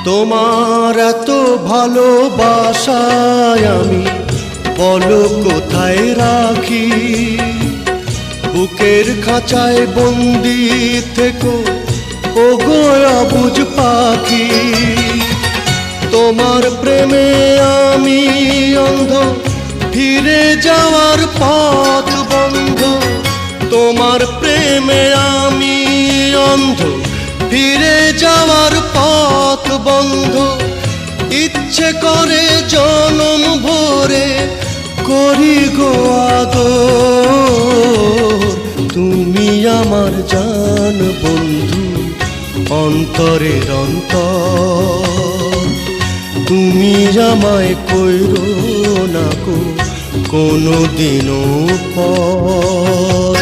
তোমার এত ভালোবাসায় আমি বলো কোথায় রাখি। বুকের খাঁচায় বন্দি থেকো ও গো অবুঝ পাখি। তোমার প্রেমে আমি অন্ধ, ফিরে যাওয়ার পথ বন্ধ। তোমার প্রেমে আমি অন্ধ, ফিরে যাওয়ার পথ বন্ধ। ইচ্ছে করে জনম ভরে করি গো আদর। তুমি আমার জান বন্ধু, অন্তরের অন্তর। তুমি আমায় কইরো না গো কোনো দিনও পর।